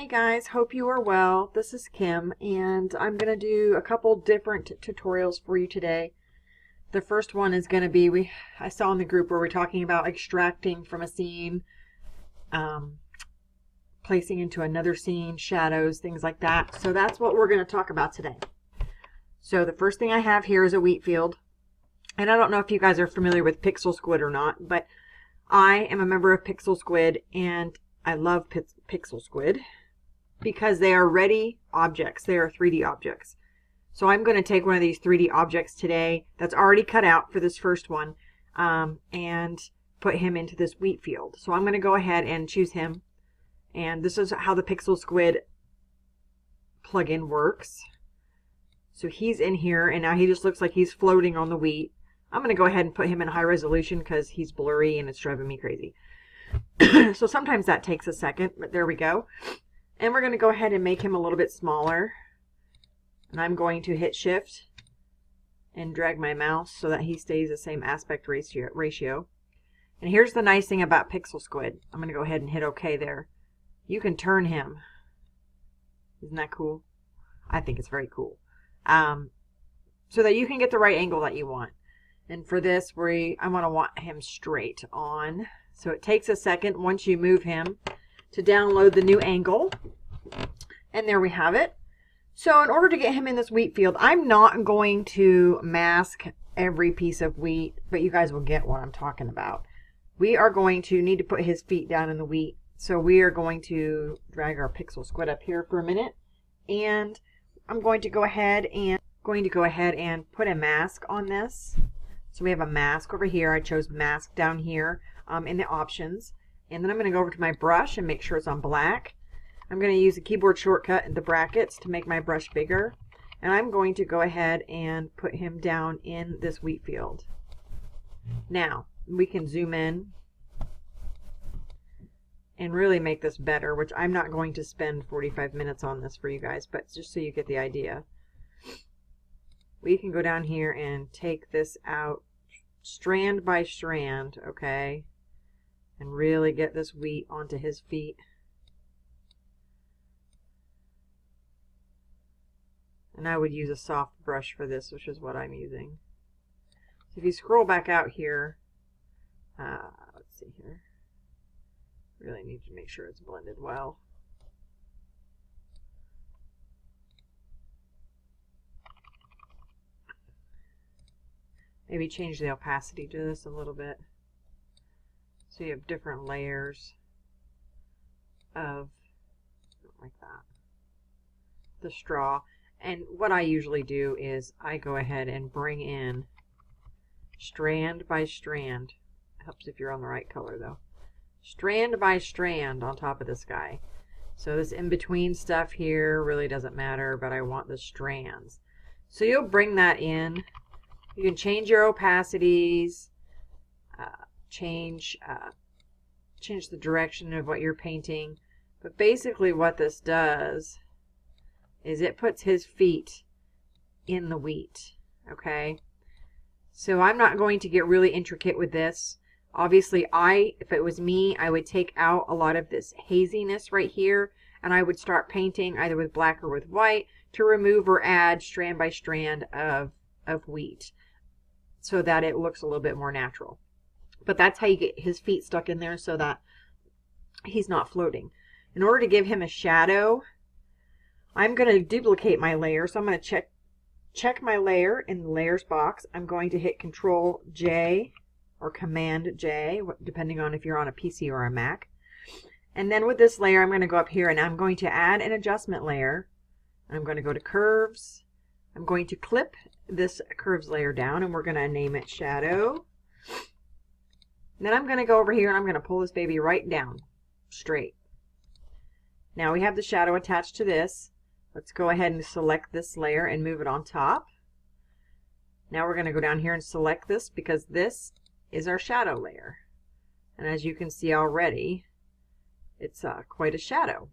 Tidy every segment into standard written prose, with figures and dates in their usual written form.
Hey guys, hope you are well. This is Kim, and I'm going to do a couple different tutorials for you today. The first one is going to be, I saw in the group where we're talking about extracting from a scene, placing into another scene, shadows, things like that. So that's what we're going to talk about today. So the first thing I have here is a wheat field. And I don't know if you guys are familiar with Pixel Squid or not, but I am a member of Pixel Squid, and I love Pixel Squid because they are ready objects. They are 3D objects. So I'm going to take one of these 3D objects today that's already cut out for this first one and put him into this wheat field. So I'm going to go ahead and choose him. And this is how the Pixel Squid plugin works. So he's in here, and now he just looks like he's floating on the wheat. I'm going to go ahead and put him in high resolution because he's blurry and it's driving me crazy. So sometimes that takes a second, but there we go. And we're going to go ahead and make him a little bit smaller. And I'm going to hit shift and drag my mouse so that he stays the same aspect ratio. And here's the nice thing about Pixel Squid. I'm going to go ahead and hit OK there. You can turn him. Isn't that cool? I think it's very cool. So that you can get the right angle that you want. And for this, I want him straight on. So it takes a second once you move him to download the new angle. And there we have it. So in order to get him in this wheat field, I'm not going to mask every piece of wheat, but you guys will get what I'm talking about. We are going to need to put his feet down in the wheat. So we are going to drag our Pixel Squid up here for a minute. And I'm going to go ahead and put a mask on this. So we have a mask over here. I chose mask down here in the options. And then I'm going to go over to my brush and make sure it's on black. I'm going to use the keyboard shortcut and the brackets to make my brush bigger. And I'm going to go ahead and put him down in this wheat field. Now, we can zoom in and really make this better, which I'm not going to spend 45 minutes on this for you guys, but just so you get the idea. We can go down here and take this out strand by strand, okay? And really get this wheat onto his feet. And I would use a soft brush for this, which is what I'm using. So if you scroll back out here, let's see here. Really need to make sure it's blended well. Maybe change the opacity to this a little bit. So you have different layers of, like that, the straw. And what I usually do is I go ahead and bring in strand by strand. Helps if you're on the right color though. Strand by strand on top of this guy. So this in-between stuff here really doesn't matter, but I want the strands. So you'll bring that in. You can change your opacities, change the direction of what you're painting. But basically what this does is it puts his feet in the wheat, okay? So I'm not going to get really intricate with this. Obviously, if it was me, I would take out a lot of this haziness right here, and I would start painting either with black or with white to remove or add strand by strand of wheat so that it looks a little bit more natural. But that's how you get his feet stuck in there so that he's not floating. In order to give him a shadow, I'm going to duplicate my layer. So I'm going to check my layer in the layers box. I'm going to hit Control J or Command J, depending on if you're on a PC or a Mac. And then with this layer, I'm going to go up here and I'm going to add an adjustment layer. I'm going to go to Curves. I'm going to clip this curves layer down and we're going to name it Shadow. And then I'm going to go over here and I'm going to pull this baby right down, straight. Now we have the shadow attached to this. Let's go ahead and select this layer and move it on top. Now we're going to go down here and select this because this is our shadow layer. And as you can see already, it's quite a shadow.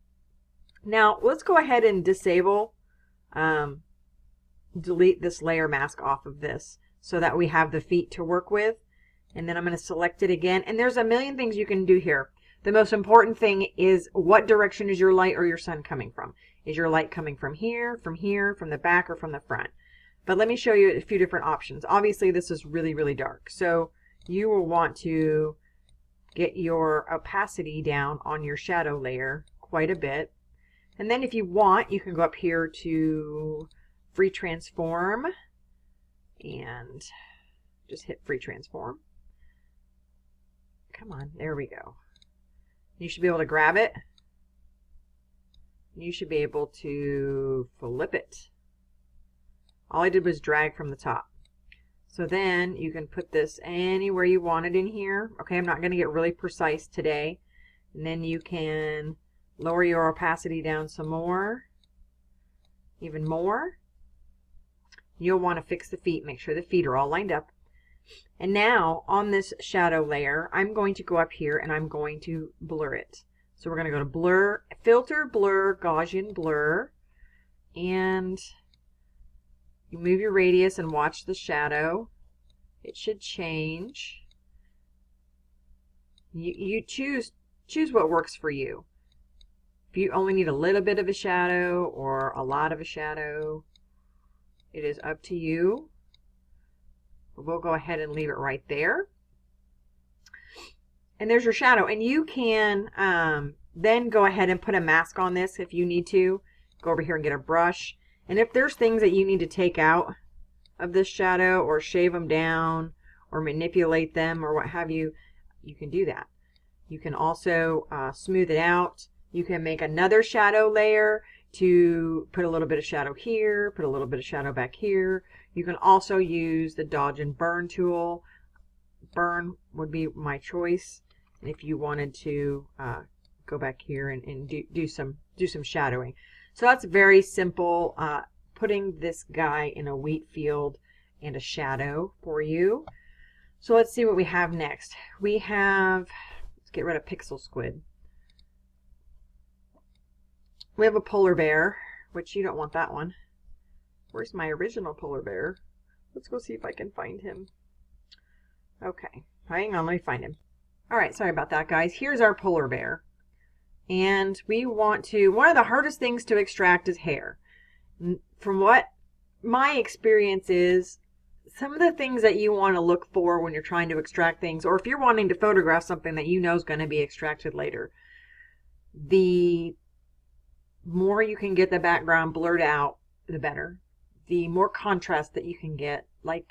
Now let's go ahead and disable, delete this layer mask off of this so that we have the feet to work with. And then I'm going to select it again. And there's a million things you can do here. The most important thing is what direction is your light or your sun coming from? Is your light coming from here, from the back, or from the front? But let me show you a few different options. Obviously, this is really, really dark. So you will want to get your opacity down on your shadow layer quite a bit. And then if you want, you can go up here to free transform and just hit free transform. Come on, there we go. You should be able to grab it. You should be able to flip it. All I did was drag from the top. So then you can put this anywhere you want it in here. Okay, I'm not going to get really precise today. And then you can lower your opacity down some more, even more. You'll want to fix the feet, make sure the feet are all lined up. And now on this shadow layer, I'm going to go up here and I'm going to blur it. So we're going to go to blur, filter, blur, Gaussian blur, and you move your radius and watch the shadow. It should change. You choose what works for you. If you only need a little bit of a shadow or a lot of a shadow, it is up to you. We'll go ahead and leave it right there. And there's your shadow. And you can then go ahead and put a mask on this if you need to. Go over here and get a brush. And if there's things that you need to take out of this shadow or shave them down or manipulate them or what have you, you can do that. You can also smooth it out. You can make another shadow layer to put a little bit of shadow here, put a little bit of shadow back here. You can also use the dodge and burn tool. Burn would be my choice. And if you wanted to go back here and do some shadowing. So that's very simple, putting this guy in a wheat field and a shadow for you. So let's see what we have next. We have, let's get rid of Pixel Squid. We have a polar bear, which you don't want that one. Where's my original polar bear? Let's go see if I can find him. Okay, hang on, let me find him. All right, sorry about that, guys. Here's our polar bear. And we want to, one of the hardest things to extract is hair. From what my experience is, some of the things that you want to look for when you're trying to extract things, or if you're wanting to photograph something that you know is going to be extracted later, the more you can get the background blurred out, the better. The more contrast that you can get, like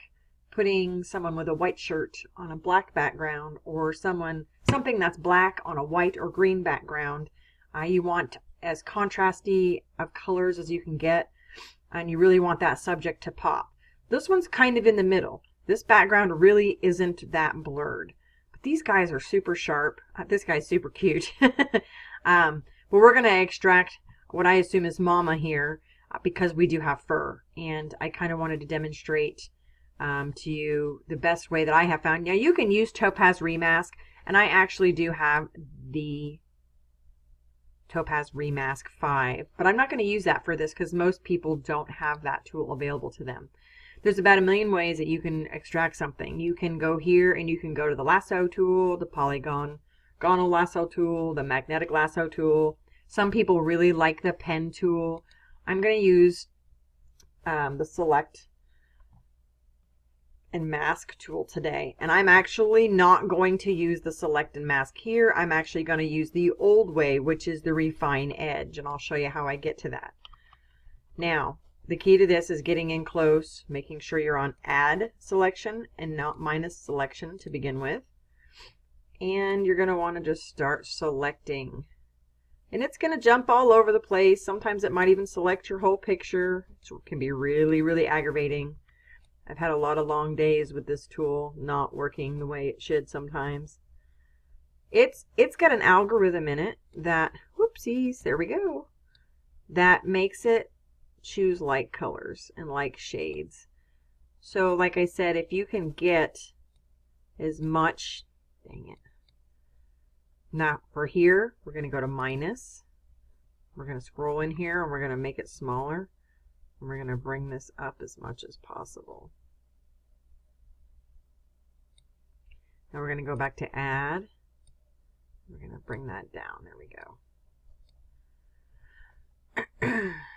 putting someone with a white shirt on a black background, or something that's black on a white or green background. You want as contrasty of colors as you can get, and you really want that subject to pop. This one's kind of in the middle. This background really isn't that blurred. But these guys are super sharp. This guy's super cute. But we're going to extract what I assume is mama here, because we do have fur. And I kind of wanted to demonstrate to you the best way that I have found. Now you can use Topaz Remask, and I actually do have the Topaz Remask 5, but I'm not going to use that for this because most people don't have that tool available to them. There's about a million ways that you can extract something. You can go here and you can go to the lasso tool, the polygonal lasso tool, the magnetic lasso tool. Some people really like the pen tool. I'm going to use the select and mask tool today, and I'm actually not going to use the select and mask here. I'm actually going to use the old way, which is the refine edge, and I'll show you how I get to that. Now the key to this is getting in close, making sure you're on add selection and not minus selection to begin with, and you're going to want to just start selecting, and it's going to jump all over the place. Sometimes it might even select your whole picture, which can be really, really aggravating. I've had a lot of long days with this tool not working the way it should sometimes. It's got an algorithm in it that, whoopsies, there we go, that makes it choose like colors and like shades. So like I said, if you can get as much, dang it. Now for here, we're going to go to minus. We're going to scroll in here and we're going to make it smaller. And we're going to bring this up as much as possible. Now we're going to go back to add. We're going to bring that down. There we go.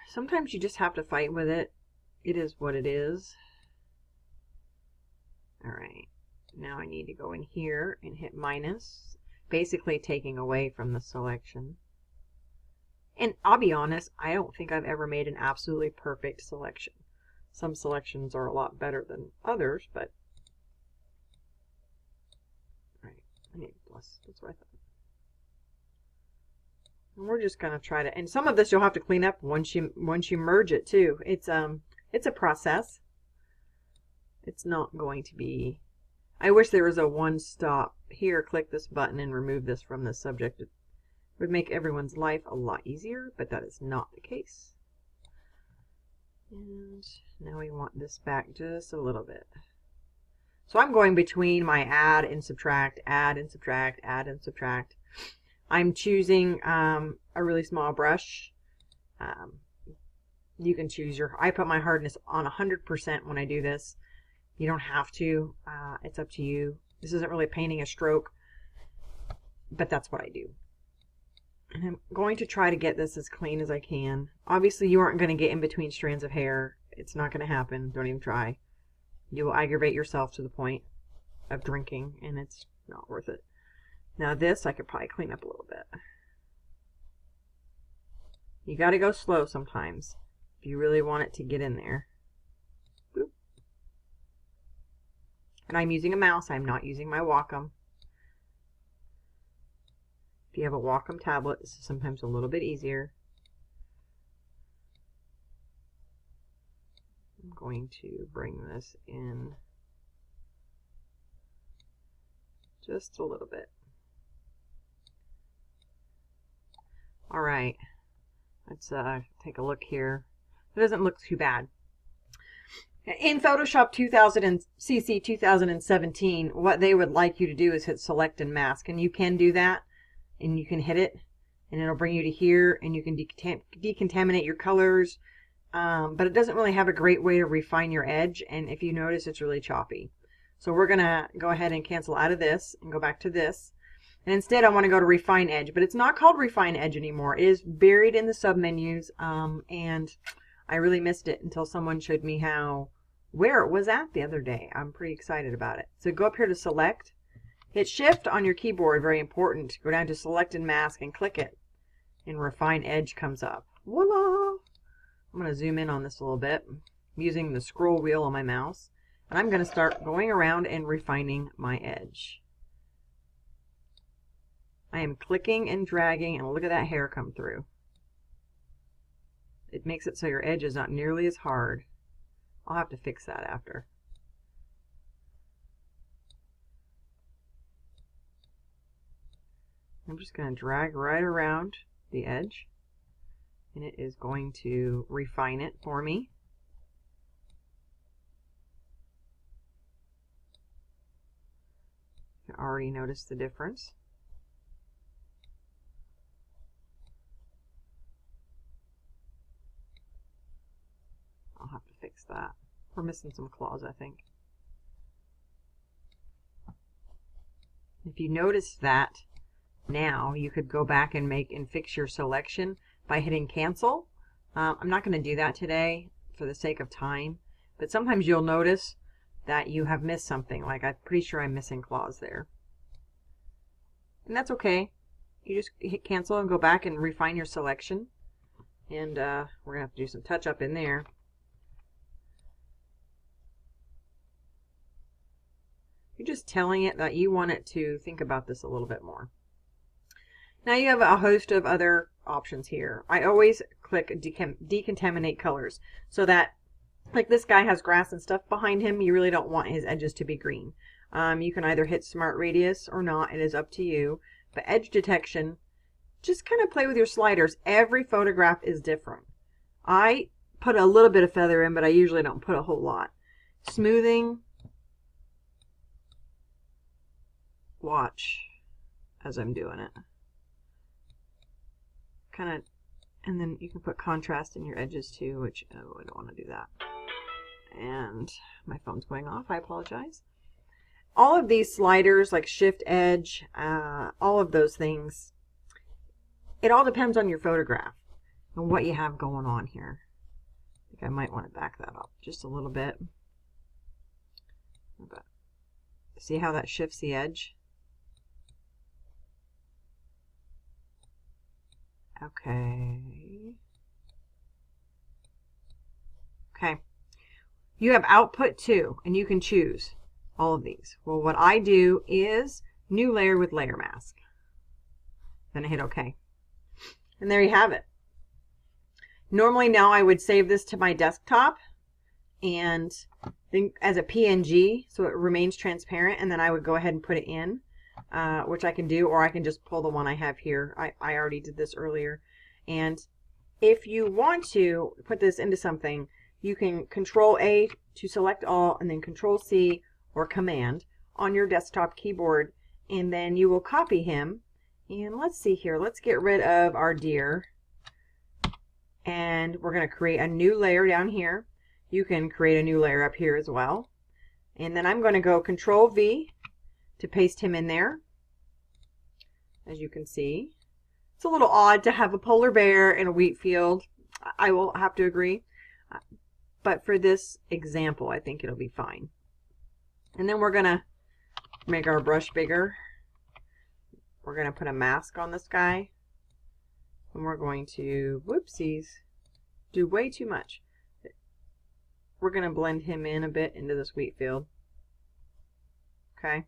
Sometimes you just have to fight with it. It is what it is. All right. Now I need to go in here and hit minus, basically taking away from the selection. And I'll be honest, I don't think I've ever made an absolutely perfect selection. Some selections are a lot better than others, but all right, I need plus. That's what I thought. And we're just gonna try to, and some of this you'll have to clean up once you merge it too. It's a process. It's not going to be. I wish there was a one-stop. Here, click this button and remove this from the subject. It would make everyone's life a lot easier, but that is not the case. And now we want this back just a little bit. So I'm going between my add and subtract, add and subtract, add and subtract. I'm choosing a really small brush. You can choose your, I put my hardness on 100% when I do this. You don't have to. It's up to you. This isn't really painting a stroke, but that's what I do. And I'm going to try to get this as clean as I can. Obviously, you aren't going to get in between strands of hair. It's not going to happen. Don't even try. You will aggravate yourself to the point of drinking, and it's not worth it. Now this, I could probably clean up a little bit. You got to go slow sometimes if you really want it to get in there. Boop. And I'm using a mouse. I'm not using my Wacom. If you have a Wacom tablet, this is sometimes a little bit easier. I'm going to bring this in just a little bit. All right, let's take a look here. It doesn't look too bad. In Photoshop 2000 and CC 2017, what they would like you to do is hit select and mask, and you can do that, and you can hit it, and it'll bring you to here, and you can decontaminate your colors, but it doesn't really have a great way to refine your edge, and if you notice, it's really choppy. So we're gonna go ahead and cancel out of this and go back to this, and instead I want to go to refine edge, but it's not called refine edge anymore. It is buried in the submenus, and I really missed it until someone showed me where it was at the other day. I'm pretty excited about it. So go up here to select, hit shift on your keyboard, very important. Go down to select and mask and click it, and refine edge comes up. Voila! I'm going to zoom in on this a little bit. I'm using the scroll wheel on my mouse, and I'm going to start going around and refining my edge. I am clicking and dragging, and look at that hair come through. It makes it so your edge is not nearly as hard. I'll have to fix that after. I'm just going to drag right around the edge, and it is going to refine it for me. You can already notice the difference. I'll have to fix that. We're missing some claws, I think. If you notice that, now you could go back and fix your selection by hitting cancel. I'm not going to do that today for the sake of time, but sometimes you'll notice that you have missed something. Like I'm pretty sure I'm missing claws there. And that's okay. You just hit cancel and go back and refine your selection. And we're going to have to do some touch up in there. You're just telling it that you want it to think about this a little bit more. Now you have a host of other options here. I always click Decontaminate Colors, so that, like this guy has grass and stuff behind him, you really don't want his edges to be green. You can either hit Smart Radius or not, it is up to you. But edge detection, just kind of play with your sliders. Every photograph is different. I put a little bit of feather in, but I usually don't put a whole lot. Smoothing, watch as I'm doing it. Kind of, and then you can put contrast in your edges too, which I don't want to do that. And my phone's going off, I apologize. all of these sliders like shift edge, all of those things, it all depends on your photograph and what you have going on here. I think I might want to back that up just a little bit. But see how that shifts the edge? Okay. Okay. You have output 2, and you can choose all of these. Well, what I do is new layer with layer mask. Then I hit OK. And there you have it. Normally now I would save this to my desktop and then as a PNG so it remains transparent, and then I would go ahead and put it in, which I can do, or I can just pull the one I have here. I already did this earlier. And if you want to put this into something, you can Control A to select all, and then Control C or Command on your desktop keyboard, and then you will copy him. And let's see here, let's get rid of our deer, and we're going to create a new layer down here. You can create a new layer up here as well. And then I'm going to go Control V to paste him in there. As you can see, it's a little odd to have a polar bear in a wheat field. I will have to agree. But for this example, I think it'll be fine. And then we're going to make our brush bigger. We're going to put a mask on this guy. And we're going to, whoopsies, do way too much. We're going to blend him in a bit into this wheat field. Okay.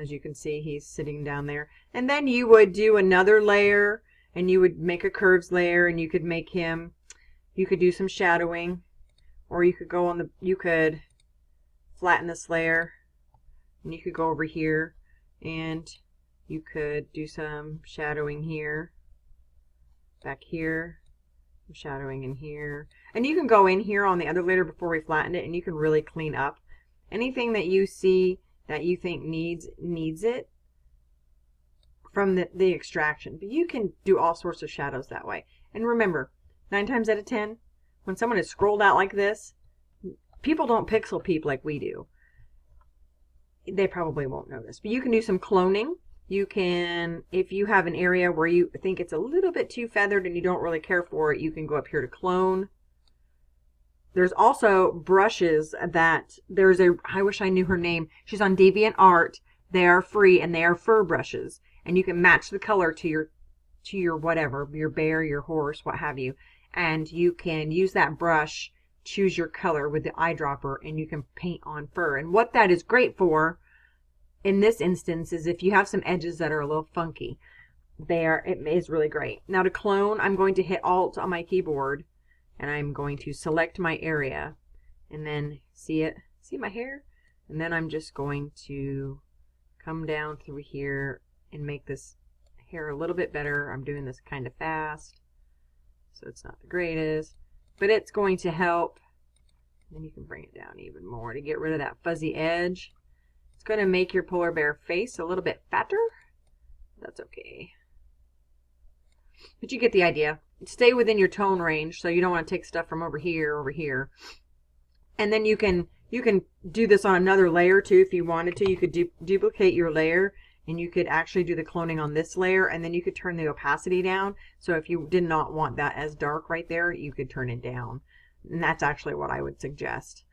As you can see, he's sitting down there. And then you would do another layer, and you would make a curves layer, and you could make him, you could do some shadowing, or you could go on the, you could flatten this layer, and you could go over here, and you could do some shadowing here, back here, some shadowing in here. And you can go in here on the other layer before we flatten it, and you can really clean up anything that you see that you think needs it from the extraction. But you can do all sorts of shadows that way. And remember, 9 times out of 10, when someone is scrolled out like this, people don't pixel peep like we do. They probably won't notice. But you can do some cloning. You can, if you have an area where you think it's a little bit too feathered and you don't really care for it, you can go up here to clone. There's also brushes that, there's a, I wish I knew her name. She's on DeviantArt. They are free, and they are fur brushes. And you can match the color to your whatever, your bear, your horse, what have you. And you can use that brush, choose your color with the eyedropper, and you can paint on fur. And what that is great for in this instance is if you have some edges that are a little funky. There, it is really great. Now to clone, I'm going to hit Alt on my keyboard, and I'm going to select my area, and then see my hair? And then I'm just going to come down through here and make this hair a little bit better. I'm doing this kind of fast, so it's not the greatest, but it's going to help. And then you can bring it down even more to get rid of that fuzzy edge. It's going to make your polar bear face a little bit fatter. That's okay. But you get the idea. Stay within your tone range, so you don't want to take stuff from over here. And then you can do this on another layer too if you wanted to. You could duplicate your layer, and you could actually do the cloning on this layer, and then you could turn the opacity down. So if you did not want that as dark right there, you could turn it down. And that's actually what I would suggest,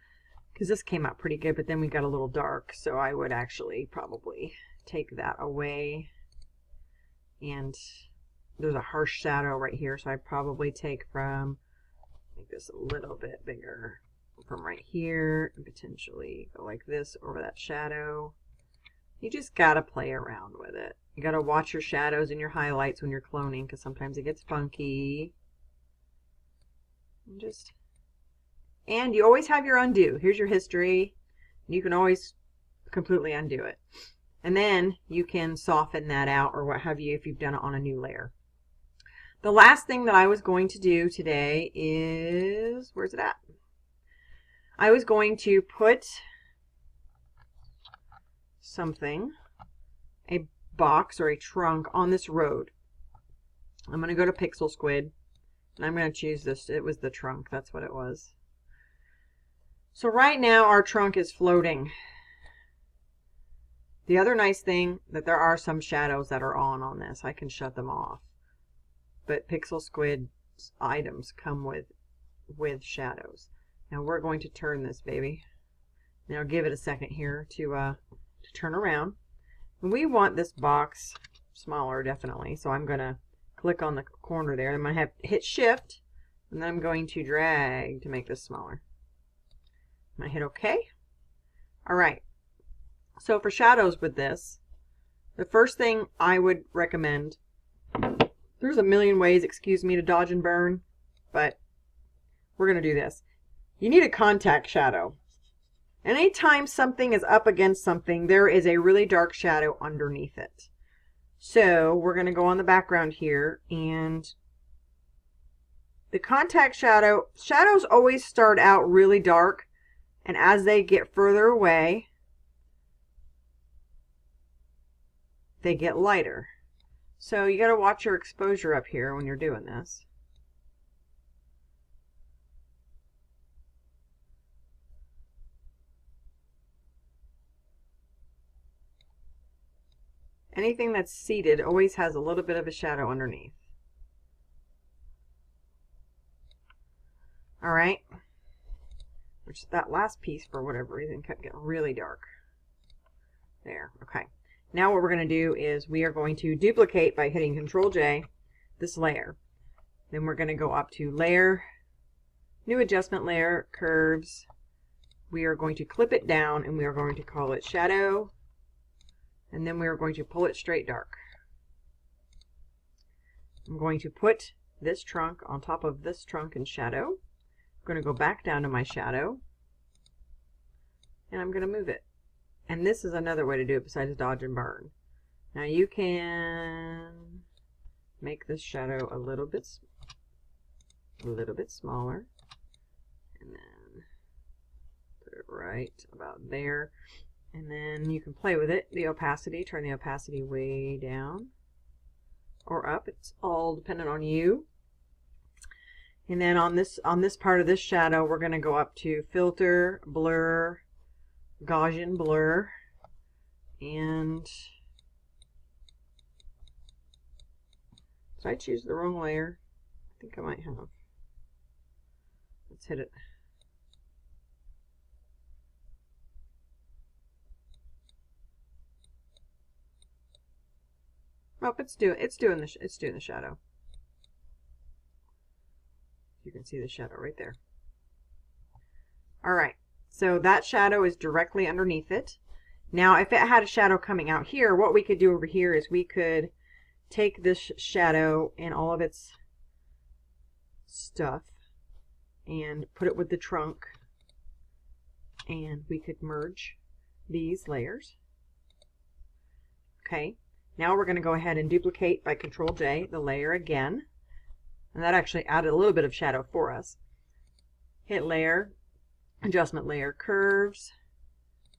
because this came out pretty good, but then we got a little dark, so I would actually probably take that away. And there's a harsh shadow right here, so I'd probably take from, make this a little bit bigger, from right here, and potentially go like this over that shadow. You just gotta play around with it. You gotta watch your shadows and your highlights when you're cloning, because sometimes it gets funky. And you always have your undo. Here's your history. You can always completely undo it. And then you can soften that out or what have you if you've done it on a new layer. The last thing that I was going to do today is, where's it at? I was going to put something, a box or a trunk on this road. I'm going to go to Pixel Squid, and I'm going to choose this. It was the trunk. That's what it was. So right now our trunk is floating. The other nice thing that there are some shadows that are on this. I can shut them off. But Pixel Squid's items come with shadows. Now we're going to turn this baby. Now give it a second here to turn around. And we want this box smaller, definitely. So I'm going to click on the corner there. I'm going to hit Shift, and then I'm going to drag to make this smaller. I hit OK. All right. So for shadows with this, the first thing I would recommend, there's a million ways, excuse me, to dodge and burn, but we're going to do this. You need a contact shadow. And anytime something is up against something, there is a really dark shadow underneath it. So we're going to go on the background here, and the contact shadow, shadows always start out really dark, and as they get further away, they get lighter. So you got to watch your exposure up here when you're doing this. Anything that's seated always has a little bit of a shadow underneath. All right. Which that last piece, for whatever reason, kept getting really dark. There. Okay. Now what we're going to do is we are going to duplicate by hitting Control J this layer. Then we're going to go up to Layer, New Adjustment Layer, Curves. We are going to clip it down, and we are going to call it Shadow. And then we are going to pull it straight dark. I'm going to put this trunk on top of this trunk in shadow. I'm going to go back down to my shadow, and I'm going to move it. And this is another way to do it besides dodge and burn. Now you can make this shadow a little bit smaller, and then put it right about there. And then you can play with it. The opacity, turn the opacity way down or up. It's all dependent on you. And then on this part of this shadow, we're going to go up to Filter, Blur, Gaussian Blur, and did I choose the wrong layer? I think I might have. Let's hit it. Oh, it's doing the shadow. You can see the shadow right there. All right, so that shadow is directly underneath it. Now, if it had a shadow coming out here, what we could do over here is we could take this shadow and all of its stuff and put it with the trunk, and we could merge these layers. Okay. Now we're going to go ahead and duplicate by Control J the layer again. And that actually added a little bit of shadow for us. Hit Layer, Adjustment Layer, Curves.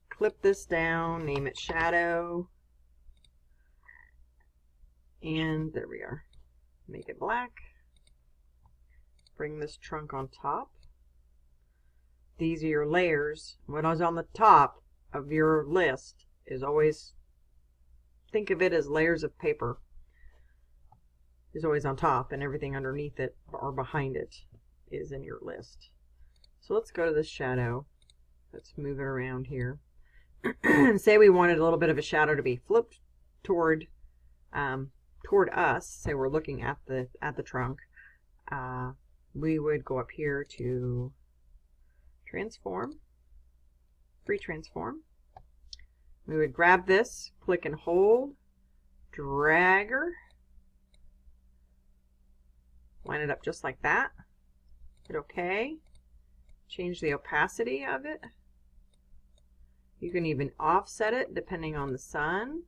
Clip this down, name it Shadow. And there we are. Make it black. Bring this trunk on top. These are your layers. What is on the top of your list is always, think of it as layers of paper, is always on top, and everything underneath it or behind it is in your list. So let's go to this shadow. Let's move it around here. And say we wanted a little bit of a shadow to be flipped toward us. Say we're looking at the trunk. We would go up here to Transform, Free Transform. We would grab this, click and hold, drag her, line it up just like that, hit OK, change the opacity of it. You can even offset it depending on the sun,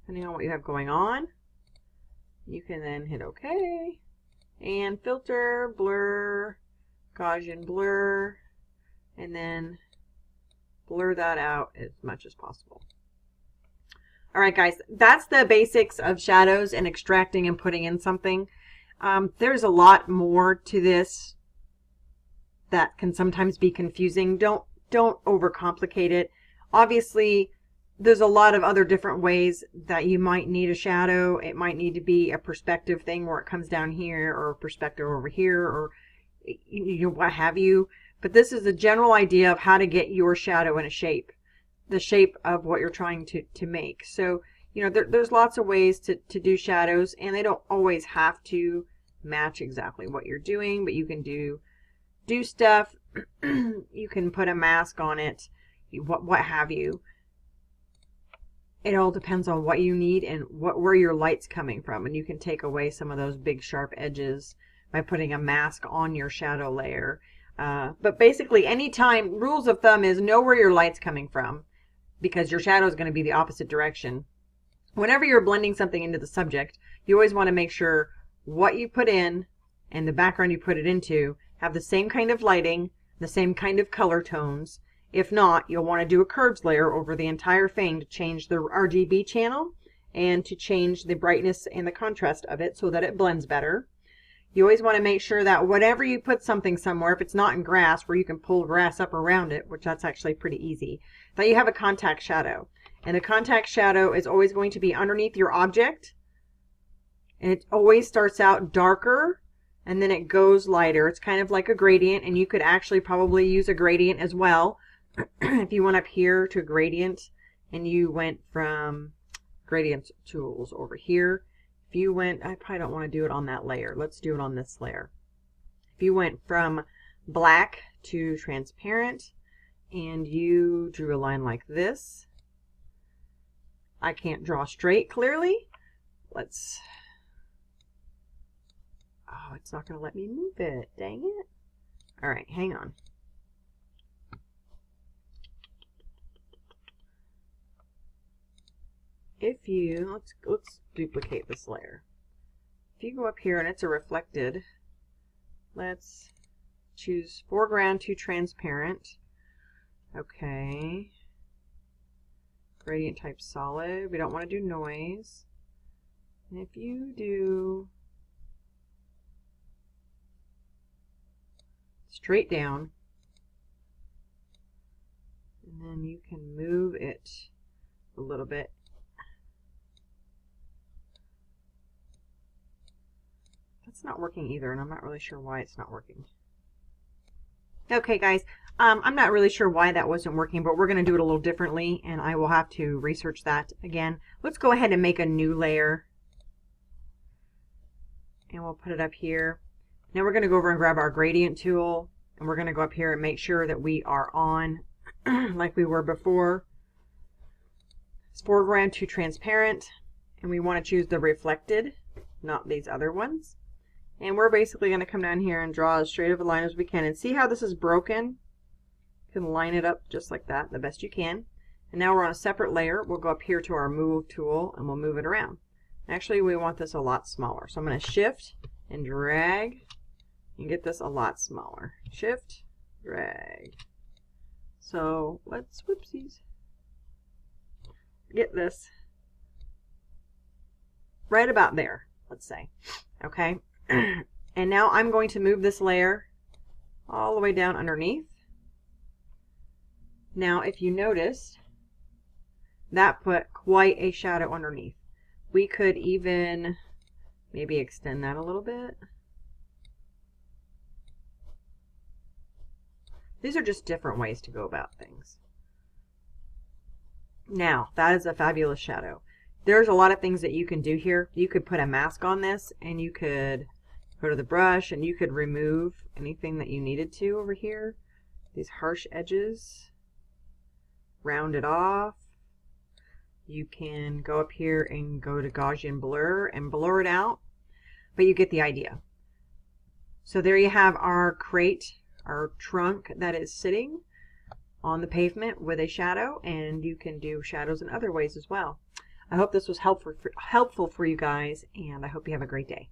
depending on what you have going on. You can then hit OK, and Filter, Blur, Gaussian Blur, and then blur that out as much as possible. All right, guys, that's the basics of shadows and extracting and putting in something. There's a lot more to this that can sometimes be confusing. Don't overcomplicate it. Obviously, there's a lot of other different ways that you might need a shadow. It might need to be a perspective thing where it comes down here, or a perspective over here, or what have you. But this is the general idea of how to get your shadow in a shape, the shape of what you're trying to make. So, there's lots of ways to do shadows, and they don't always have to match exactly what you're doing, but you can do stuff. You can put a mask on it, what have you. It all depends on what you need and where your light's coming from, and you can take away some of those big sharp edges by putting a mask on your shadow layer. But basically, anytime, rules of thumb is know where your light's coming from, because your shadow is going to be the opposite direction. Whenever you're blending something into the subject, you always want to make sure what you put in and the background you put it into have the same kind of lighting, the same kind of color tones. If not, you'll want to do a curves layer over the entire thing to change the RGB channel and to change the brightness and the contrast of it so that it blends better. You always want to make sure that whatever you put something somewhere, if it's not in grass where you can pull grass up around it, which that's actually pretty easy, that you have a contact shadow. And a contact shadow is always going to be underneath your object. And it always starts out darker and then it goes lighter. It's kind of like a gradient, and you could actually probably use a gradient as well. If you went up here to gradient and you went from gradient tools over here, if you went, I probably don't want to do it on that layer. Let's do it on this layer. If you went from black to transparent and you drew a line like this, I can't draw straight clearly. Let's, oh, it's not going to let me move it. Dang it. All right, hang on. If you, let's duplicate this layer. If you go up here and it's a reflected, let's choose foreground to transparent. Okay. Gradient type solid. We don't want to do noise. And if you do straight down, and then you can move it a little bit. It's not working either, and I'm not really sure why it's not working. Okay, guys, I'm not really sure why that wasn't working, but we're going to do it a little differently, and I will have to research that again. Let's go ahead and make a new layer, and we'll put it up here. Now we're going to go over and grab our gradient tool, and we're going to go up here and make sure that we are on like we were before. It's foreground to transparent, and we want to choose the reflected, not these other ones. And we're basically going to come down here and draw as straight of a line as we can. And see how this is broken? You can line it up just like that the best you can. And now we're on a separate layer. We'll go up here to our move tool and we'll move it around. Actually, we want this a lot smaller. So I'm going to shift and drag and get this a lot smaller. Shift, drag. So let's, whoopsies, get this right about there, let's say. Okay. And now I'm going to move this layer all the way down underneath. Now, if you notice, that put quite a shadow underneath. We could even maybe extend that a little bit. These are just different ways to go about things. Now, that is a fabulous shadow. There's a lot of things that you can do here. You could put a mask on this, and you could go to the brush, and you could remove anything that you needed to over here. These harsh edges. Round it off. You can go up here and go to Gaussian blur and blur it out. But you get the idea. So there you have our crate, our trunk that is sitting on the pavement with a shadow, and you can do shadows in other ways as well. I hope this was helpful for you guys, and I hope you have a great day.